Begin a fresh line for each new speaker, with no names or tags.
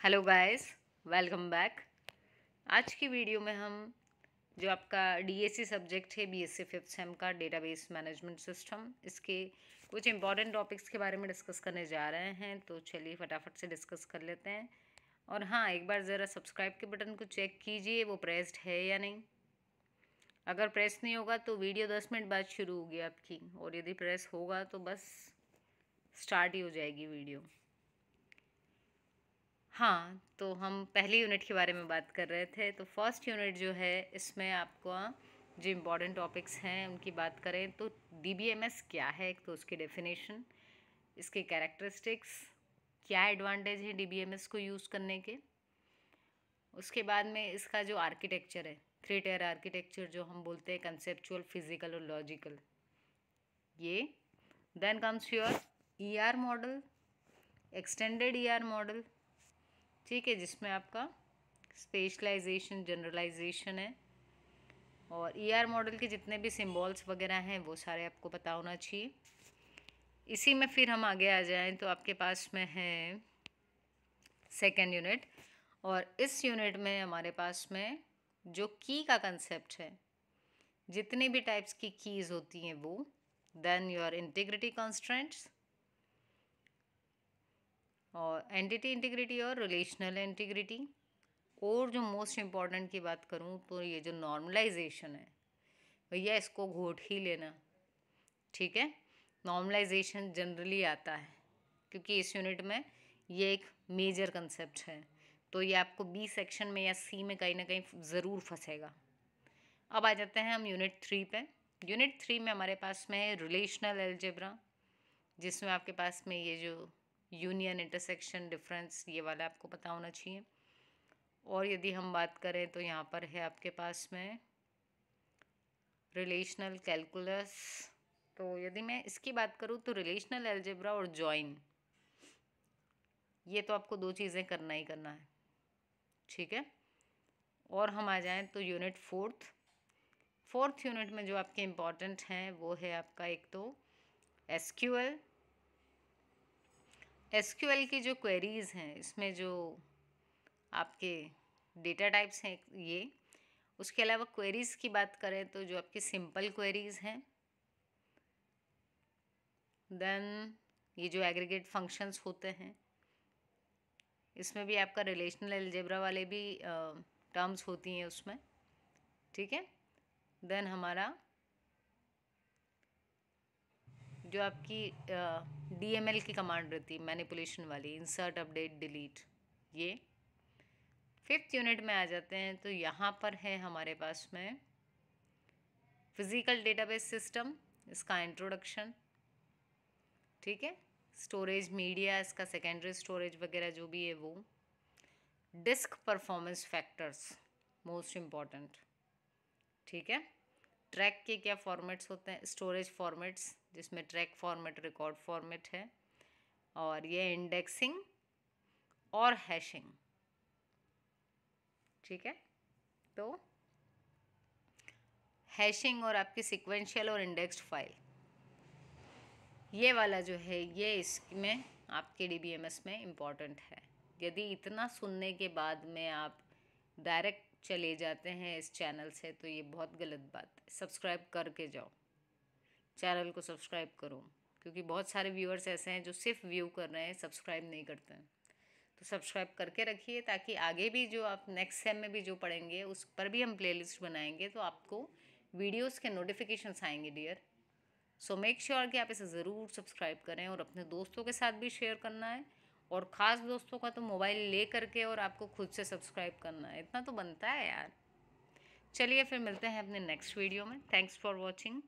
Hello guys, welcome back. आज की video में हम जो आपका डीएससी सब्जेक्ट है बीएससी फिफ्थ सेम का डेटाबेस मैनेजमेंट सिस्टम, इसके कुछ इंपॉर्टेंट टॉपिक्स के बारे में डिस्कस करने जा रहे हैं। तो चलिए फटाफट से डिस्कस कर लेते हैं। और हाँ, एक बार ज़रा सब्सक्राइब के बटन को चेक कीजिए वो प्रेस्ड है या नहीं। अगर प्रेस नहीं होगा तो वीडियो 10 मिनट बाद शुरू होगी आपकी, और यदि प्रेस होगा तो बस स्टार्ट ही हो जाएगी वीडियो। हाँ, तो हम पहली यूनिट के बारे में बात कर रहे थे। तो फर्स्ट यूनिट जो है इसमें आपको जो इम्पोर्टेंट टॉपिक्स हैं उनकी बात करें तो डीबीएमएस क्या है, एक तो उसकी डेफिनेशन, इसके कैरेक्टरिस्टिक्स, क्या एडवांटेज है डीबीएमएस को यूज़ करने के। उसके बाद में इसका जो आर्किटेक्चर है, 3 टायर आर्किटेक्चर जो हम बोलते हैं, कंसेप्चुअल, फिजिकल और लॉजिकल, ये। Then comes your ER model, extended ER model, ठीक है, जिसमें आपका स्पेशलाइजेशन, जनरलाइजेशन है। और ईआर मॉडल के जितने भी सिंबल्स वगैरह हैं वो सारे आपको पता होना चाहिए। इसी में फिर हम आगे आ जाएं तो आपके पास में है सेकेंड यूनिट, और इस यूनिट में हमारे पास में जो की का कंसेप्ट है, जितनी भी टाइप्स की कीज़ होती हैं वो। देन योर इंटीग्रिटी कंस्ट्रेंट्स, और एंटिटी इंटीग्रिटी और रिलेशनल इंटीग्रिटी। और जो मोस्ट इम्पॉर्टेंट की बात करूँ तो ये जो नॉर्मलाइजेशन है भैया, इसको घोट ही लेना, ठीक है। नॉर्मलाइजेशन जनरली आता है क्योंकि इस यूनिट में ये एक मेजर कंसेप्ट है, तो ये आपको बी सेक्शन में या सी में कहीं ना कहीं ज़रूर फंसेगा। अब आ जाते हैं हम यूनिट 3 पे। यूनिट 3 में हमारे पास में है रिलेशनल अलजेब्रा, जिसमें आपके पास में ये जो यूनियन, इंटरसेक्शन, डिफरेंस, ये वाला आपको पता होना चाहिए। और यदि हम बात करें तो यहाँ पर है आपके पास में रिलेशनल कैलकुलस। तो यदि मैं इसकी बात करूँ तो रिलेशनल अलजेब्रा और जॉइन, ये तो आपको 2 चीज़ें करना ही करना है, ठीक है। और हम आ जाएं तो यूनिट फोर्थ यूनिट में जो आपके इम्पॉर्टेंट हैं वो है आपका एक तो एसक्यूएल। एसक्यूएल की जो क्वेरीज़ हैं, इसमें जो आपके डेटा टाइप्स हैं ये, उसके अलावा क्वेरीज़ की बात करें तो जो आपकी सिंपल क्वेरीज़ हैं। देन ये जो एग्रीगेट फंक्शंस होते हैं, इसमें भी आपका रिलेशनल अलजेब्रा वाले भी टर्म्स होती हैं उसमें, ठीक है। देन हमारा जो आपकी डीएमएल की कमांड रहती है, मैनिपुलेशन वाली, इंसर्ट, अपडेट, डिलीट, ये। फिफ्थ यूनिट में आ जाते हैं तो यहाँ पर है हमारे पास में फिजिकल डेटाबेस सिस्टम, इसका इंट्रोडक्शन, ठीक है। स्टोरेज मीडिया, इसका सेकेंडरी स्टोरेज वगैरह जो भी है वो। Disk performance factors, most important, ठीक है। ट्रैक के क्या फॉर्मेट्स होते हैं, स्टोरेज फॉर्मेट्स, जिसमें ट्रैक फॉर्मेट, रिकॉर्ड फॉर्मेट है। और ये इंडेक्सिंग और हैशिंग, ठीक है। तो हैशिंग और आपकी सिक्वेंशियल और इंडेक्स्ड फाइल, ये वाला जो है ये इसमें आपके डीबीएमएस में इम्पॉर्टेंट है। यदि इतना सुनने के बाद में आप डायरेक्ट चले जाते हैं इस चैनल से तो ये बहुत गलत बात है। सब्सक्राइब करके जाओ, चैनल को सब्सक्राइब करो, क्योंकि बहुत सारे व्यूअर्स ऐसे हैं जो सिर्फ व्यू कर रहे हैं, सब्सक्राइब नहीं करते हैं। तो सब्सक्राइब करके रखिए ताकि आगे भी जो आप नेक्स्ट सेम में भी जो पढ़ेंगे उस पर भी हम प्लेलिस्ट बनाएंगे तो आपको वीडियोस के नोटिफिकेशंस आएंगे डियर। सो मेक श्योर कि आप इसे ज़रूर सब्सक्राइब करें, और अपने दोस्तों के साथ भी शेयर करना है, और ख़ास दोस्तों का तो मोबाइल ले करके और आपको खुद से सब्सक्राइब करना है, इतना तो बनता है यार। चलिए फिर मिलते हैं अपने नेक्स्ट वीडियो में। Thanks for watching.